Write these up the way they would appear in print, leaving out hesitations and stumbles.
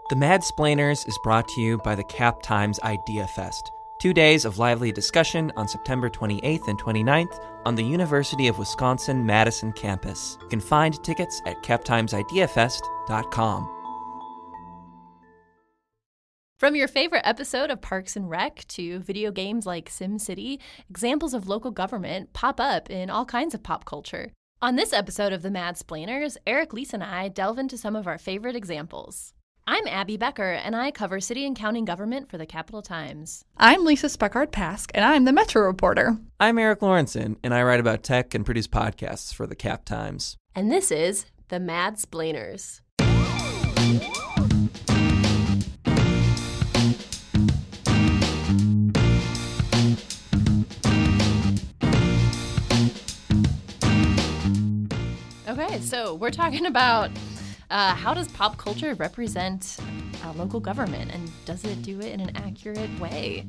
The Madsplainers is brought to you by the Cap Times Idea Fest. 2 days of lively discussion on September 28th and 29th on the University of Wisconsin Madison campus. You can find tickets at captimesideafest.com. From your favorite episode of Parks and Rec to video games like SimCity, examples of local government pop up in all kinds of pop culture. On this episode of the Madsplainers, Erik, Lisa, and I delve into some of our favorite examples. I'm Abby Becker, and I cover city and county government for the Capital Times. I'm Lisa Speckard-Pask, and I'm the Metro reporter. I'm Erik Lawrenson, and I write about tech and produce podcasts for the Cap Times. And this is the Madsplainers. Okay, so we're talking about how does pop culture represent local government, and does it do it in an accurate way?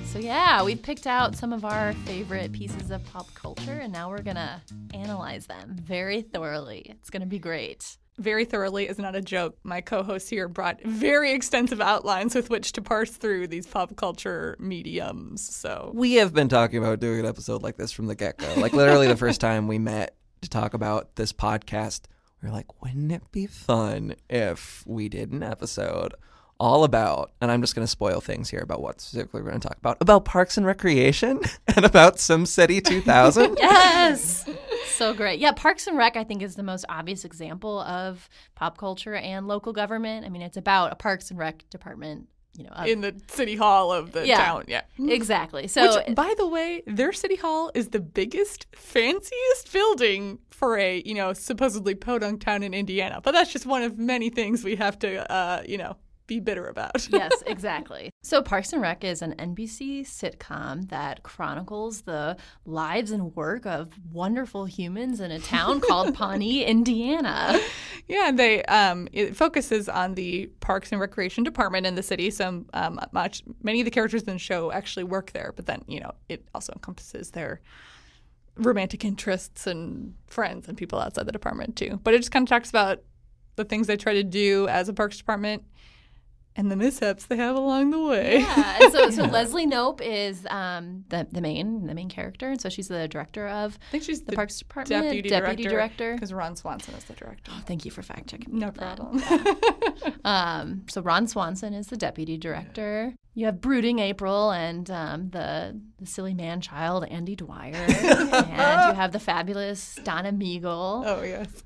So yeah, we've picked out some of our favorite pieces of pop culture, and now we're going to analyze them very thoroughly. It's going to be great. Very thoroughly is not a joke. My co-host here brought very extensive outlines with which to parse through these pop culture mediums. So we have been talking about doing an episode like this from the get-go. Like literally the first time we met to talk about this podcast, we were like, wouldn't it be fun if we did an episode all about, and I'm just going to spoil things here about what specifically we're going to talk about Parks and Recreation and about SimCity 2000? Yes! So great. Yeah, Parks and Rec, I think, is the most obvious example of pop culture and local government. I mean, it's about a Parks and Rec department, in the city hall of the town. Yeah, exactly. So, which, by the way, their city hall is the biggest, fanciest building for a, supposedly podunk town in Indiana. But that's just one of many things we have to, be bitter about. Yes, exactly. So Parks and Rec is an NBC sitcom that chronicles the lives and work of wonderful humans in a town called Pawnee, Indiana. Yeah, and it focuses on the Parks and Recreation Department in the city. So many of the characters in the show actually work there, but then, it also encompasses their romantic interests and friends and people outside the department too. But it just kind of talks about the things they try to do as a Parks Department and the mishaps they have along the way. Yeah, and so Leslie Knope is the main character, and so she's the director of the Parks Department. Deputy director. Because Ron Swanson is the director. Oh, thank you for fact-checking me. No problem. So Ron Swanson is the deputy director. You have brooding April and the silly man-child Andy Dwyer. And you have the fabulous Donna Meagle. Oh, yes.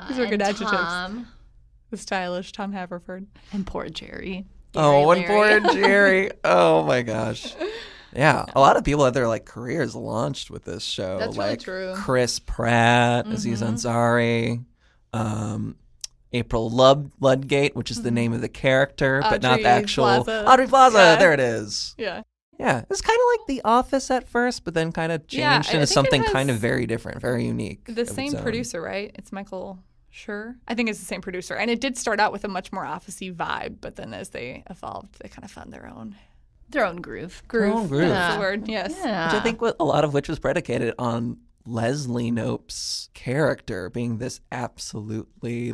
These are good adjectives. Tom. The stylish Tom Haverford. And poor Jerry. Poor Jerry. Oh, my gosh. Yeah, a lot of people had their careers launched with this show. That's really true. Chris Pratt, Aziz Ansari, April Ludgate, which is the name of the character, but not the actual Audrey Plaza. Yeah. There it is. Yeah. Yeah, it's kind of like The Office at first, but then kind of changed into something kind of very different, very unique. The same producer, right? It's Michael Schur. I think it's the same producer. And it did start out with a much more office-y vibe, but then as they evolved, they kind of found their own groove. That's the word, yes. Yeah. Which I think a lot of which was predicated on Leslie Knope's character being this absolutely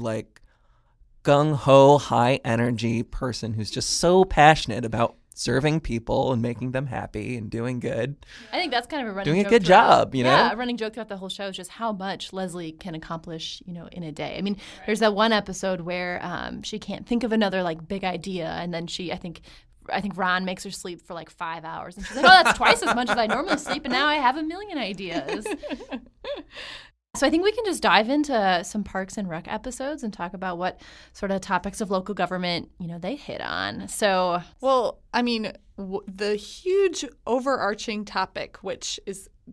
gung-ho, high-energy person who's just so passionate about serving people and making them happy and doing good. I think that's kind of a running doing joke. Doing a good job, Yeah, a running joke throughout the whole show is just how much Leslie can accomplish, in a day. I mean, there's that one episode where she can't think of another big idea, and then I think Ron makes her sleep for 5 hours, and she's like, "Oh, that's twice as much as I normally sleep, and now I have a million ideas." So I think we can just dive into some Parks and Rec episodes and talk about what sort of topics of local government, they hit on. So, well, I mean, the huge overarching topic, which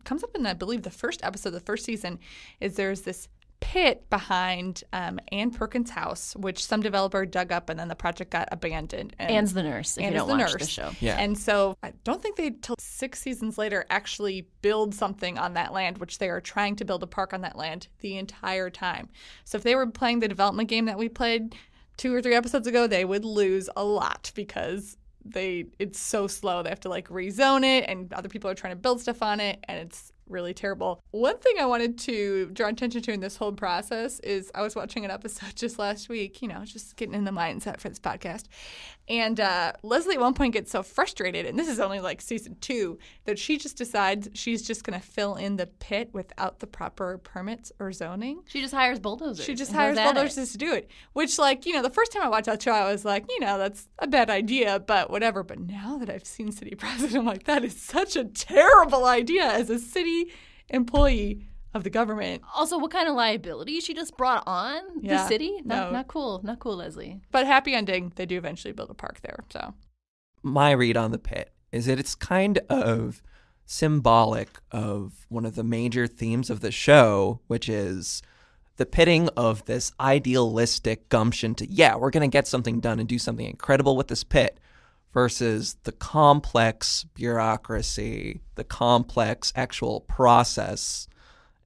comes up in, I believe, the first episode of the first season, is there's this pit behind Ann Perkins' house, which some developer dug up, and then the project got abandoned. Ann's the nurse, if you don't watch the show. Yeah. And so I don't think they, till 6 seasons later, actually build something on that land, which they are trying to build a park on that land the entire time. So if they were playing the development game that we played 2 or 3 episodes ago, they would lose a lot because it's so slow. They have to rezone it, and other people are trying to build stuff on it, and really terrible. One thing I wanted to draw attention to in this whole process is I was watching an episode just last week, just getting in the mindset for this podcast. And Leslie at one point gets so frustrated, and this is only like season 2, that she just decides she's just going to fill in the pit without the proper permits or zoning. She just hires bulldozers. She just hires bulldozers to do it, which, the first time I watched that show, I was like, that's a bad idea, but whatever. But now that I've seen City President, I'm like, that is such a terrible idea as a city employee of the government. Also, what kind of liability she just brought on the city? Not cool. Not cool, Leslie. But happy ending, they do eventually build a park there. So my read on the pit is that it's kind of symbolic of one of the major themes of the show, which is the pitting of this idealistic gumption to, we're going to get something done and do something incredible with this pit, versus the complex bureaucracy, the complex actual process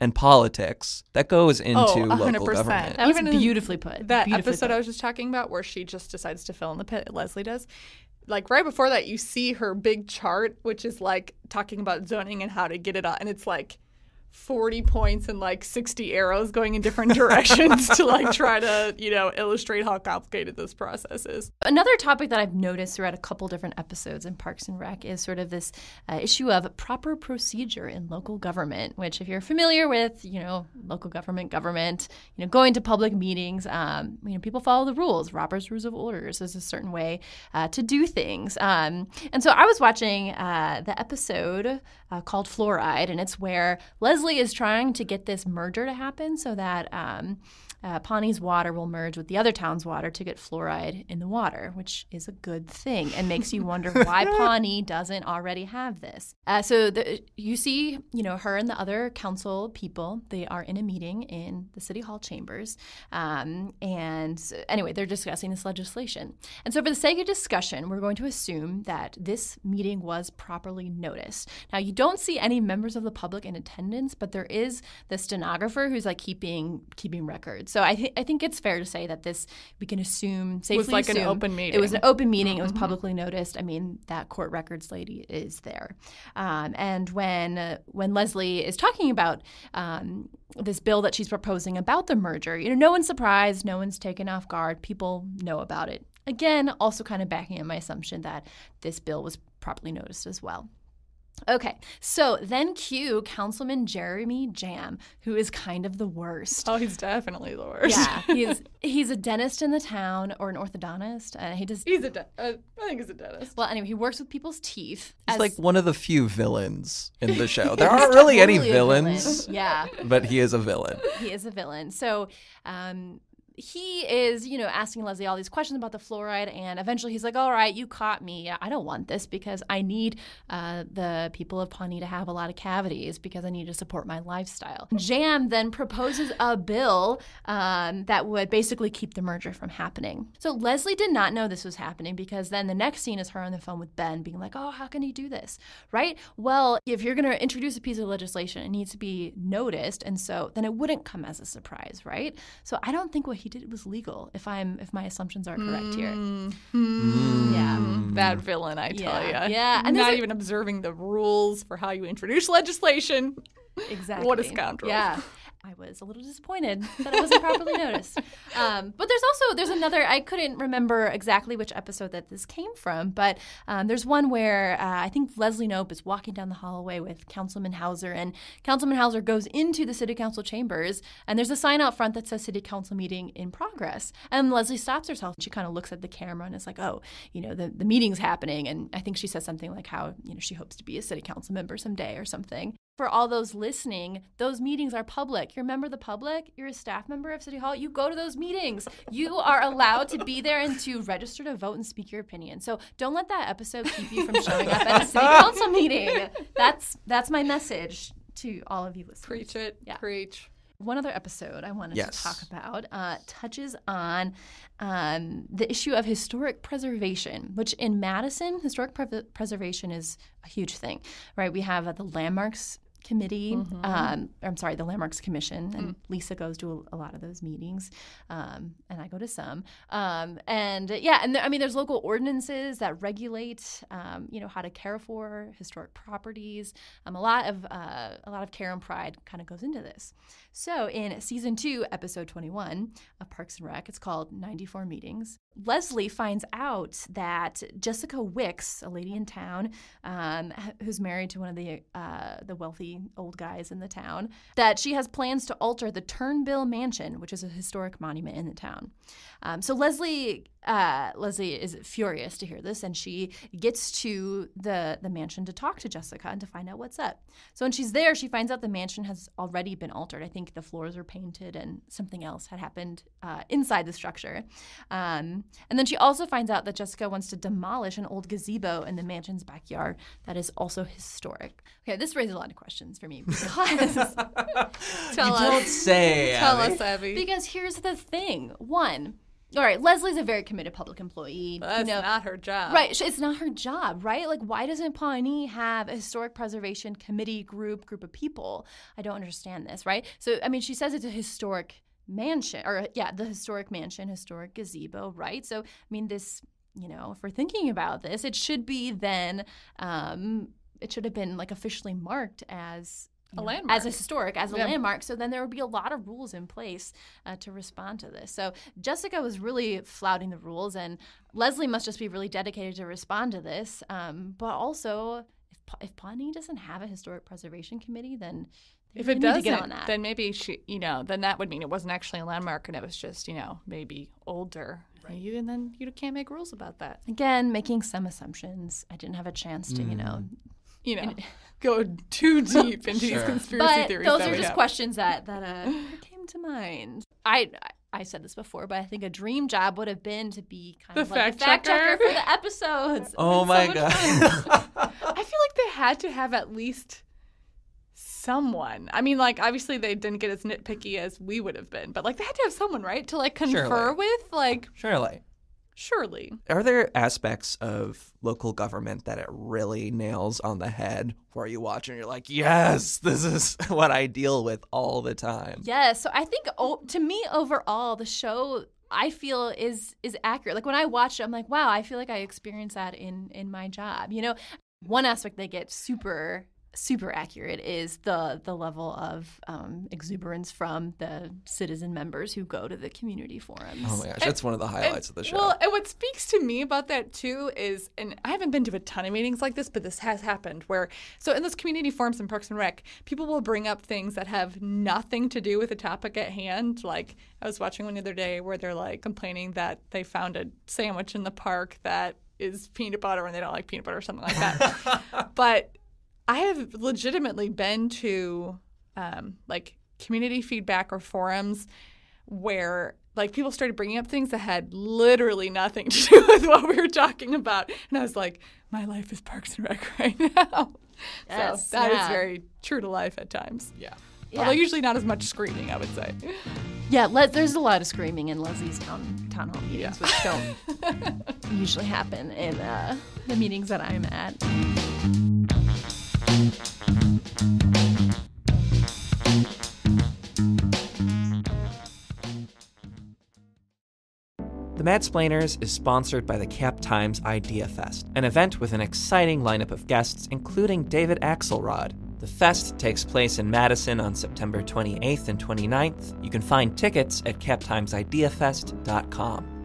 and politics that goes into local government. That was beautifully put. That episode I was just talking about where she just decides to fill in the pit, Leslie does. Like right before that, you see her big chart, which is like talking about zoning and how to get it on. And it's like 40 points and like 60 arrows going in different directions to like try to, illustrate how complicated this process is. Another topic that I've noticed throughout a couple different episodes in Parks and Rec is sort of this issue of proper procedure in local government, which if you're familiar with, local government, going to public meetings, people follow the rules. Robert's Rules of Orders is a certain way to do things. And so I was watching the episode called Fluoride, and it's where Leslie is trying to get this merger to happen so that Pawnee's water will merge with the other town's water to get fluoride in the water, which is a good thing and makes you wonder why Pawnee doesn't already have this. You see, her and the other council people, they are in a meeting in the City Hall chambers. And anyway, they're discussing this legislation. And so for the sake of discussion, we're going to assume that this meeting was properly noticed. Now, you don't see any members of the public in attendance, but there is the stenographer who's like keeping records. So I think it's fair to say that we can safely assume an open meeting. It was an open meeting. Mm-hmm. It was publicly noticed. I mean, that court records lady is there. And when Leslie is talking about this bill that she's proposing about the merger, no one's surprised, no one's taken off guard. People know about it. Again, also kind of backing up my assumption that this bill was properly noticed as well. Okay, so then cue Councilman Jeremy Jam, who is kind of the worst. Oh, he's definitely the worst. Yeah, he's a dentist in the town, or an orthodontist. I think he's a dentist. Well, anyway, he works with people's teeth. He's like one of the few villains in the show. There aren't really any villains. Yeah. But he is a villain. He is a villain. So he is, asking Leslie all these questions about the fluoride, and eventually he's like, all right, you caught me. I don't want this because I need the people of Pawnee to have a lot of cavities because I need to support my lifestyle. Jam then proposes a bill that would basically keep the merger from happening. So Leslie did not know this was happening because then the next scene is her on the phone with Ben being like, oh, how can you do this, right? Well, if you're going to introduce a piece of legislation, it needs to be noticed, and so then it wouldn't come as a surprise, right? So I don't think what he did was legal, if my assumptions are correct here. Yeah, that villain, I tell you. Yeah, and not even observing the rules for how you introduce legislation. Exactly. What a scoundrel. Yeah. I was a little disappointed that it wasn't properly noticed. But there's another, I couldn't remember exactly which episode that this came from, but there's one where I think Leslie Knope is walking down the hallway with Councilman Hauser, and Councilman Hauser goes into the city council chambers, and there's a sign out front that says city council meeting in progress. And Leslie stops herself. She kind of looks at the camera and is like, oh, the meeting's happening. And I think she says something like how, she hopes to be a city council member someday or something. For all those listening, those meetings are public. You're a member of the public. You're a staff member of City Hall. You go to those meetings. You are allowed to be there and to register to vote and speak your opinion. So don't let that episode keep you from showing up at a city council meeting. That's my message to all of you listeners. Preach it. Yeah. Preach. One other episode I wanted to talk about touches on the issue of historic preservation, which in Madison, historic preservation is a huge thing, right? We have the landmarks Committee, the Landmarks Commission, and Lisa goes to a lot of those meetings, and I go to some. There's local ordinances that regulate, how to care for historic properties. A lot of care and pride kind of goes into this. So in season 2, episode 21 of Parks and Rec, it's called 94 Meetings. Leslie finds out that Jessica Wicks, a lady in town, who's married to one of the wealthy old guys in the town, that she has plans to alter the Turnbill Mansion, which is a historic monument in the town. So Leslie is furious to hear this, and she gets to the mansion to talk to Jessica and to find out what's up. So when she's there, she finds out the mansion has already been altered. I think the floors are painted and something else had happened inside the structure. And then she also finds out that Jessica wants to demolish an old gazebo in the mansion's backyard that is also historic. Okay, this raises a lot of questions for me because Tell us, Abby. Because here's the thing. One, all right, Leslie's a very committed public employee. That's not her job. Right, it's not her job, right? Like, why doesn't Pawnee have a historic preservation committee group of people? I don't understand this, right? So, I mean, she says it's a historic mansion, the historic mansion, historic gazebo, right? So, I mean, this, if we're thinking about this, it should be then, it should have been like officially marked as a landmark. As a historic, as a landmark. So then there would be a lot of rules in place to respond to this. So Jessica was really flouting the rules, and Leslie must just be really dedicated to respond to this. But also, if Pawnee doesn't have a historic preservation committee, then if it doesn't, get on that. Then maybe she, then that would mean it wasn't actually a landmark, and it was just, maybe older. Right. And then you can't make rules about that. Again, making some assumptions. I didn't have a chance to, go too deep into these conspiracy theories. Those are just questions that came to mind. I said this before, but I think a dream job would have been to be kind of like a fact checker for the episodes. Oh my God. I feel like they had to have at least someone. I mean, like, obviously they didn't get as nitpicky as we would have been, but like they had to have someone, right, to like confer with, like. Surely. Are there aspects of local government that it really nails on the head where you watch and you're like, yes, this is what I deal with all the time? Yes. So I think, to me, overall, the show, I feel, is accurate. Like, when I watch it, I'm like, wow, I feel like I experience that in my job. One aspect they get super accurate is the level of exuberance from the citizen members who go to the community forums. Oh my gosh, that's one of the highlights of the show. Well, and what speaks to me about that too is, and I haven't been to a ton of meetings like this, but this has happened so in those community forums in Parks and Rec, people will bring up things that have nothing to do with the topic at hand. Like, I was watching one the other day where they're like complaining that they found a sandwich in the park that is peanut butter and they don't like peanut butter or something like that. But I have legitimately been to like community feedback or forums where like people started bringing up things that had literally nothing to do with what we were talking about. And I was like, my life is Parks and Rec right now. Yes, so that is very true to life at times. Yeah. Although usually not as much screaming, I would say. Yeah, there's a lot of screaming in Leslie's town hall meetings, which don't usually happen in the meetings that I'm at. The Madsplainers is sponsored by the Cap Times Idea Fest, an event with an exciting lineup of guests, including David Axelrod. The fest takes place in Madison on September 28th and 29th. You can find tickets at captimesideafest.com.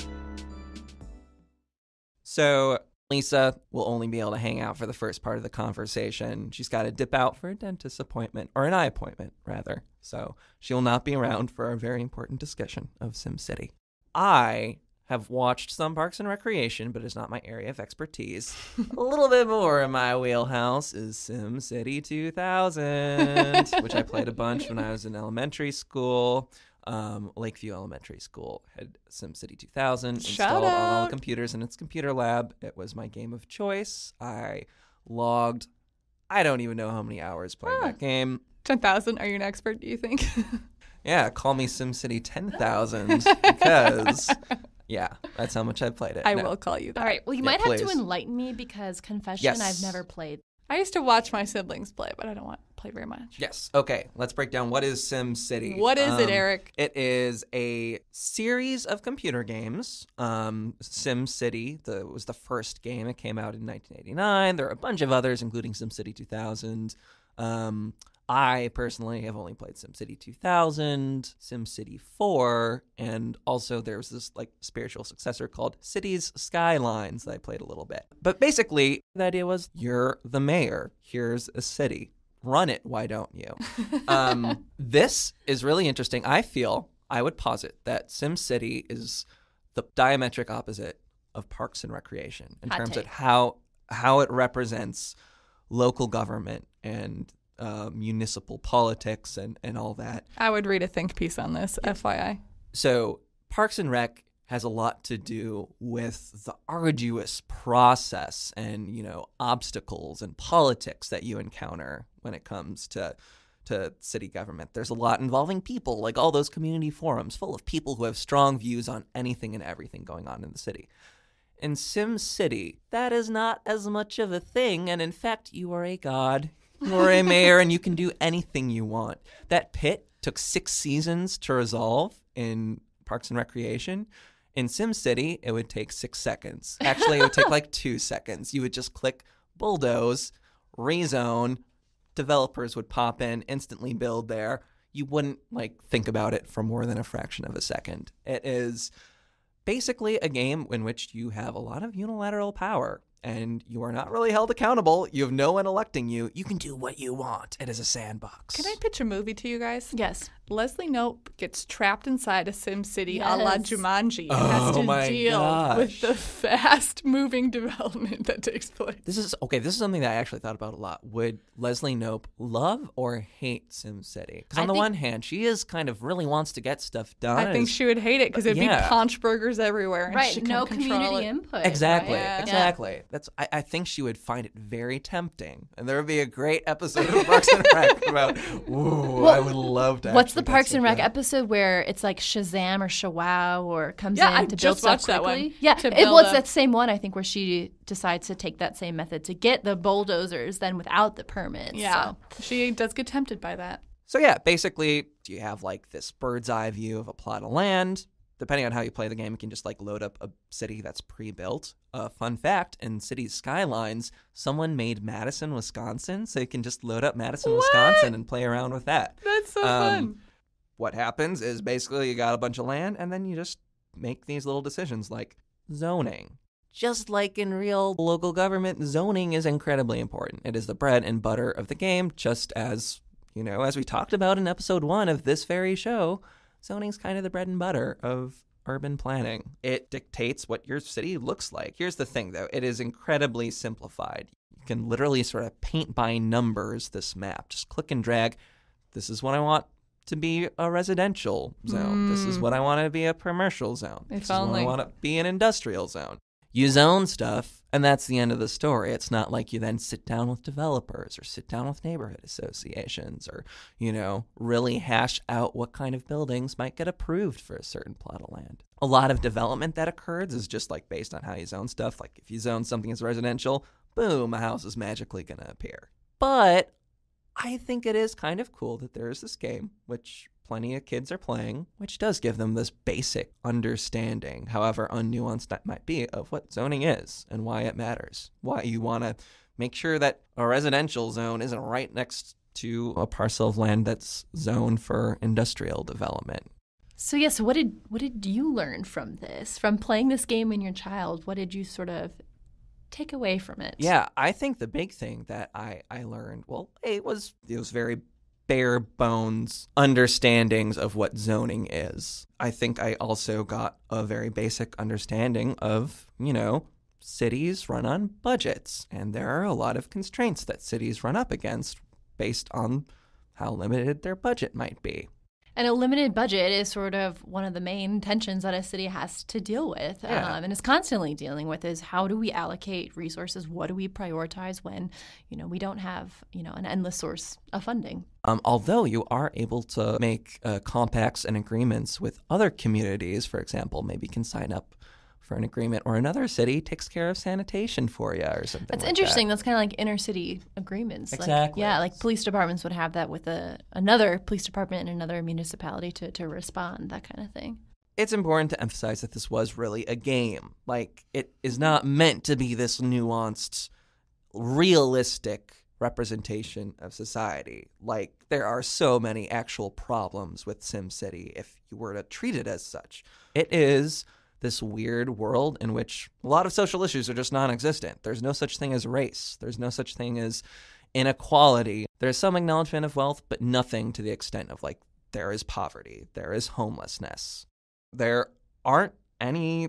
So Lisa will only be able to hang out for the first part of the conversation. She's got to dip out for a dentist appointment, or an eye appointment, rather. So she'll not be around for our very important discussion of SimCity. I have watched some Parks and Recreation, but it's not my area of expertise. A little bit more in my wheelhouse is SimCity 2000, which I played a bunch when I was in elementary school. Lakeview Elementary School had SimCity 2000 installed on all the computers in its computer lab. It was my game of choice. I logged, I don't even know how many hours playing that game. 10,000. Are you an expert, do you think? Yeah, call me SimCity 10,000 because, yeah, that's how much I played it. I will call you that. All right, well, you might have to enlighten me because, confession, I've never played. I used to watch my siblings play, but I don't want played very much. Yes. Okay. Let's break down what is SimCity. What is it, Erik? It is a series of computer games. SimCity was the first game. It came out in 1989. There are a bunch of others, including SimCity 2000. I personally have only played SimCity 2000, SimCity 4, and also there's this like spiritual successor called Cities Skylines that I played a little bit. But basically, the idea was you're the mayor. Here's a city. Run it, why don't you? This is really interesting. I would posit that SimCity is the diametric opposite of Parks and Recreation in terms of how it represents local government and municipal politics and all that. I would read a think piece on this, FYI. So Parks and Rec has a lot to do with the arduous process and, obstacles and politics that you encounter when it comes to city government. There's a lot involving people, like all those community forums full of people who have strong views on anything and everything going on in the city. In SimCity, that is not as much of a thing, and in fact, you are a god. You're a mayor, and you can do anything you want. That pit took 6 seasons to resolve in Parks and Recreation. In SimCity, it would take 6 seconds. Actually, it would take like 2 seconds. You would just click bulldoze, rezone, developers would pop in, instantly build there. You wouldn't think about it for more than a fraction of a second. It is basically a game in which you have a lot of unilateral power. And you are not really held accountable. You have no one electing you. You can do what you want. It is a sandbox. Can I pitch a movie to you guys? Yes. Leslie Knope gets trapped inside a SimCity a la Yes. Jumanji and has to deal with the fast-moving development that takes place. This is something that I actually thought about a lot. Would Leslie Knope love or hate SimCity? Because on the one hand, she is kind of really wants to get stuff done. I think she would hate it because it'd be paunch burgers everywhere. And Right, she no couldn't control community it. input. Exactly, right? exactly. I think she would find it very tempting. And there would be a great episode of Parks and Rec about, I would love to. What's the Parks and Rec episode where it's like Shazam or Shawow or comes in to build stuff quickly? That one. Yeah, Well, it's that same one, I think, where she decides to take that same method to get the bulldozers then without the permits. Yeah, so. she does get tempted by that. So yeah, basically, you have this bird's eye view of a plot of land. Depending on how you play the game, you can just load up a city that's pre-built. Fun fact, in Cities Skylines, someone made Madison, Wisconsin, so you can just load up Madison, Wisconsin and play around with that. That's so fun. What happens is basically you got a bunch of land and then you just make these little decisions like zoning. Just like in real local government, zoning is incredibly important. It is the bread and butter of the game, just as, as we talked about in episode 1 of this very show, zoning's kind of the bread and butter of urban planning. It dictates what your city looks like. Here's the thing, though. It is incredibly simplified. You can literally sort of paint by numbers this map. Just click and drag. This is what I want to be a residential zone. This is what I want to be a commercial zone. This is what I want to be an industrial zone. You zone stuff, and that's the end of the story. It's not like you then sit down with developers or sit down with neighborhood associations or, really hash out what kind of buildings might get approved for a certain plot of land. A lot of development that occurs is just based on how you zone stuff. Like if you zone something as residential, boom, a house is magically going to appear. But I think it is kind of cool that there is this game, which plenty of kids are playing, which does give them this basic understanding, however unnuanced that might be, of what zoning is and why it matters. Why you want to make sure that a residential zone isn't right next to a parcel of land that's zoned for industrial development. So yes, what did you learn from this? From playing this game when you're a child, what did you sort of take away from it? Yeah, I think the big thing that I learned, it was very bare bones understandings of what zoning is. I think I also got a very basic understanding of, cities run on budgets, and there are a lot of constraints that cities run up against based on how limited their budget might be. And a limited budget is sort of one of the main tensions that a city has to deal with and is constantly dealing with is how do we allocate resources? What do we prioritize when, we don't have, an endless source of funding? Although you are able to make compacts and agreements with other communities, for example, maybe you can sign up for an agreement, or another city takes care of sanitation for you or something. That's like interesting. That. That's kind of like inner city agreements. Exactly. Like police departments would have that with another police department in another municipality to respond, that kind of thing. It's important to emphasize that this was really a game. Like, it is not meant to be this nuanced, realistic representation of society. Like, there are so many actual problems with SimCity if you were to treat it as such. It is this weird world in which a lot of social issues are just non-existent. There's no such thing as race. There's no such thing as inequality. There's some acknowledgement of wealth, but nothing to the extent of, like, there is poverty, there is homelessness. There aren't any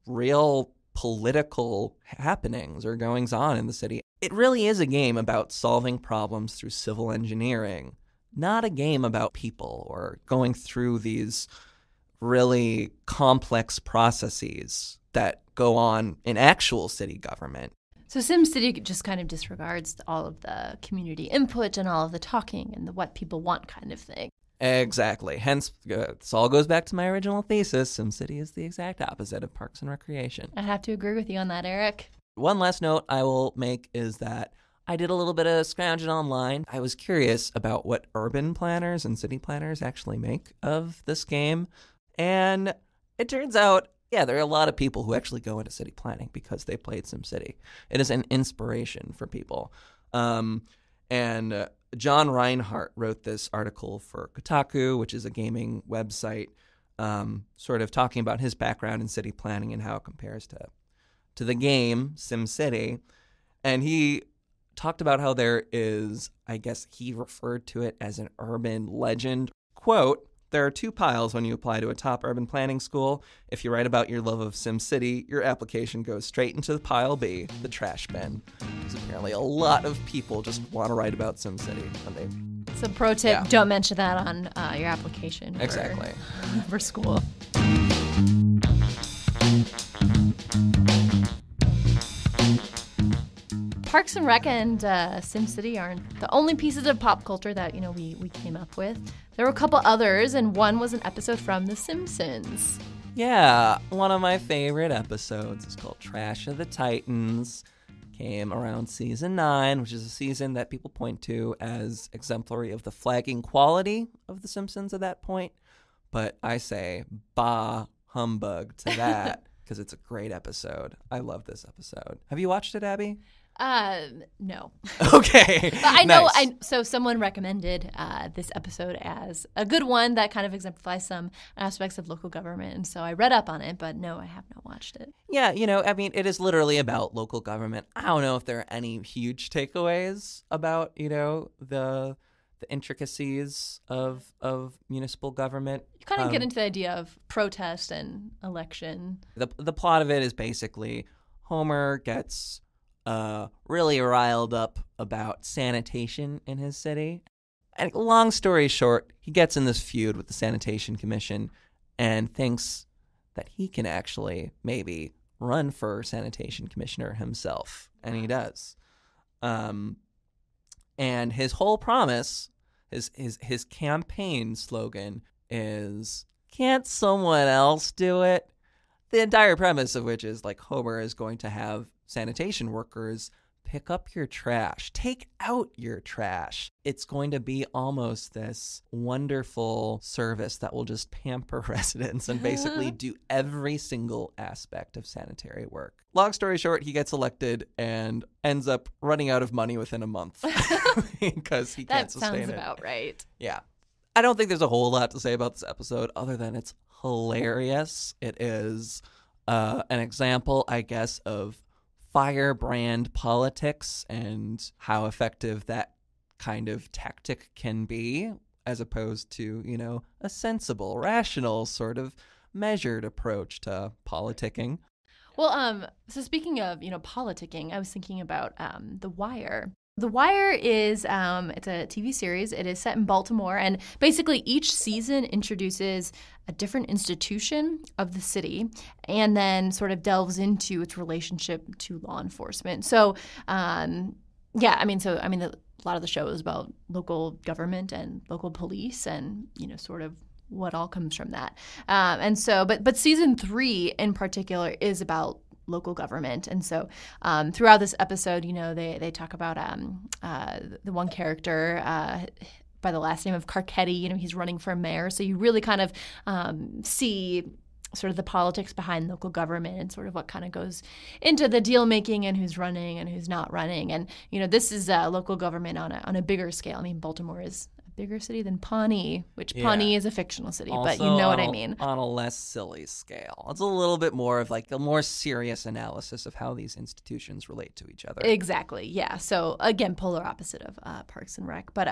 real political happenings or goings on in the city. It really is a game about solving problems through civil engineering, not a game about people or going through these really complex processes that go on in actual city government. So SimCity just kind of disregards all of the community input and all of the talking and the what people want kind of thing. Exactly. Hence, this all goes back to my original thesis. SimCity is the exact opposite of Parks and Recreation. I have to agree with you on that, Erik. One last note I will make is that I did a little bit of scrounging online. I was curious about what urban planners and city planners actually make of this game. And it turns out, yeah, there are a lot of people who actually go into city planning because they played SimCity. It is an inspiration for people. And John Reinhardt wrote this article for Kotaku, which is a gaming website, sort of talking about his background in city planning and how it compares to the game, SimCity. And he talked about how there is, I guess he referred to it as an urban legend. Quote, "There are two piles when you apply to a top urban planning school. If you write about your love of SimCity, your application goes straight into the pile B, the trash bin." Because apparently a lot of people just want to write about SimCity when they... So pro tip, Don't mention that on your application Exactly. for school. Parks and Rec and SimCity aren't the only pieces of pop culture that, we came up with. There were a couple others, and one was an episode from The Simpsons. Yeah, one of my favorite episodes is called Trash of the Titans. Came around season 9, which is a season that people point to as exemplary of the flagging quality of The Simpsons at that point. But I say, bah humbug to that, because it's a great episode. I love this episode. Have you watched it, Abby? No. Okay. But I know, Nice. so someone recommended this episode as a good one that kind of exemplifies some aspects of local government. And so I read up on it, but no, I have not watched it. Yeah, it is literally about local government. I don't know if there are any huge takeaways about, the intricacies of municipal government. You kind of get into the idea of protest and election. The plot of it is basically Homer gets really riled up about sanitation in his city. And long story short, he gets in this feud with the Sanitation Commission and thinks that he can actually maybe run for sanitation commissioner himself. And he does. And his whole promise, his campaign slogan is, "Can't someone else do it?" The entire premise of which is like Homer is going to have sanitation workers pick up your trash, take out your trash. It's going to be almost this wonderful service that will just pamper residents and basically do every single aspect of sanitary work. Long story short, he gets elected and ends up running out of money within a month because he can't sustain it. That sounds about right. Yeah. I don't think there's a whole lot to say about this episode other than it's hilarious. It is an example, I guess, of firebrand politics and how effective that kind of tactic can be, as opposed to, a sensible, rational, sort of measured approach to politicking. Well, so speaking of, politicking, I was thinking about The Wire. The Wire is it's a TV series. It is set in Baltimore, and basically each season introduces a different institution of the city and then sort of delves into its relationship to law enforcement. So, a lot of the show is about local government and local police and, sort of what all comes from that. And so, but season 3 in particular is about local government. And so throughout this episode, they talk about the one character by the last name of Carcetti. He's running for mayor. So you really kind of see sort of the politics behind local government and sort of what kind of goes into the deal making and who's running and who's not running. And, this is local government on a bigger scale. I mean, Baltimore is a bigger city than Pawnee, which Pawnee is a fictional city, also, but you know what I mean. On a less silly scale. It's a little bit more of like a more serious analysis of how these institutions relate to each other. Exactly. Yeah. So again, polar opposite of Parks and Rec. But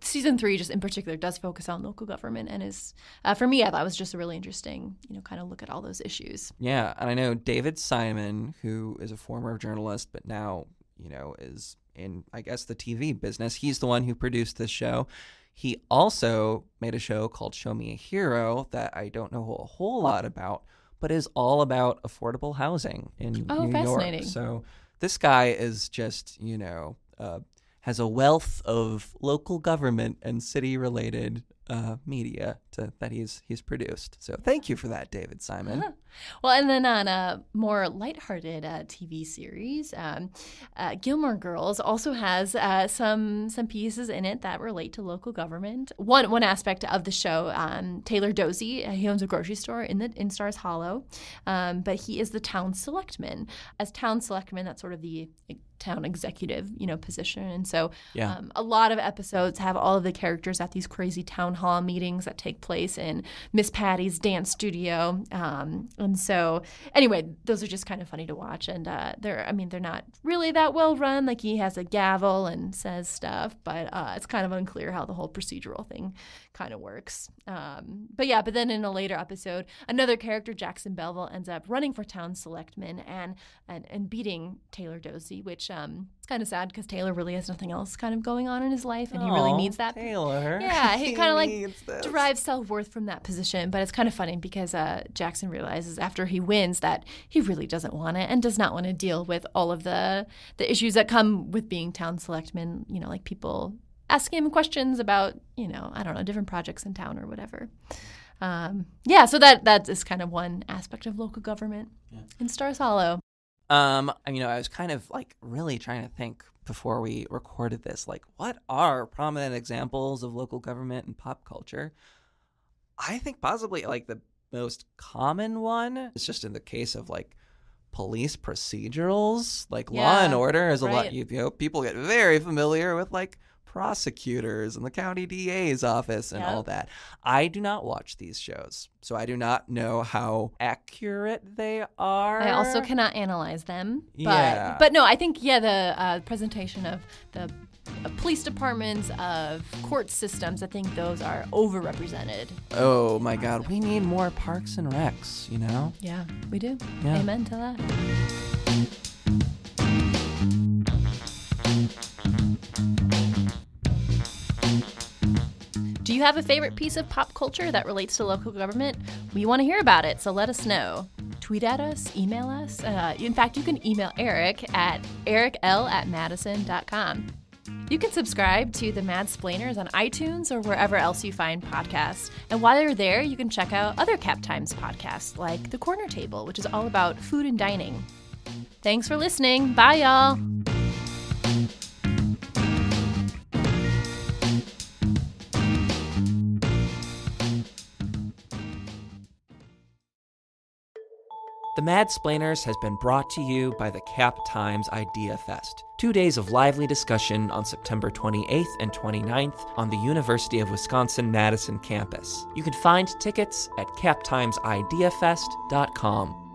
season 3 just in particular does focus on local government and is, for me, I thought it was just a really interesting, kind of look at all those issues. Yeah. And I know David Simon, who is a former journalist, but now, is in, I guess, the TV business. He's the one who produced this show. He also made a show called Show Me a Hero that I don't know a whole lot about, but is all about affordable housing in New fascinating. York. So this guy is just, has a wealth of local government and city-related media that he's produced. So thank you for that, David Simon. Uh-huh. Well, and then on a more lighthearted TV series, Gilmore Girls also has some pieces in it that relate to local government. One aspect of the show, Taylor Dozy, he owns a grocery store in Stars Hollow, but he is the town selectman. As town selectman, that's sort of the town executive, position. And so a lot of episodes have all of the characters at these crazy town hall meetings that take place in Miss Patty's dance studio. And so anyway, those are just kind of funny to watch. And they're not really that well run. Like he has a gavel and says stuff, but it's kind of unclear how the whole procedural thing kind of works. But then in a later episode, another character, Jackson Belleville, ends up running for town selectman and beating Taylor Dozy, which it's kind of sad because Taylor really has nothing else kind of going on in his life, and he really needs that. Taylor. Yeah, he kind of like derives self-worth from that position. But it's kind of funny because Jackson realizes after he wins that he really doesn't want it and does not want to deal with all of the issues that come with being town selectman, like people asking him questions about, I don't know, different projects in town or whatever. So that is kind of one aspect of local government in Stars Hollow. I was kind of like really trying to think before we recorded this, like what are prominent examples of local government in pop culture? I think possibly like the most common one is just in the case of like police procedurals, like Law and Order is a lot. People get very familiar with like prosecutors and the county DA's office and all that. I do not watch these shows, so I do not know how accurate they are. I also cannot analyze them. But no, I think, the presentation of the police departments, of court systems, I think those are overrepresented. Oh my God, we need more Parks and Recs, Yeah, we do. Yeah. Amen to that. Do you have a favorite piece of pop culture that relates to local government? We want to hear about it, so let us know. Tweet at us, email us. In fact, you can email Erik at erikl@madison.com. You can subscribe to the Madsplainers on iTunes or wherever else you find podcasts. And while you're there, you can check out other Cap Times podcasts like The Corner Table, which is all about food and dining. Thanks for listening. Bye, y'all. The Madsplainers has been brought to you by the Cap Times Idea Fest. 2 days of lively discussion on September 28th and 29th on the University of Wisconsin-Madison campus. You can find tickets at captimesideafest.com.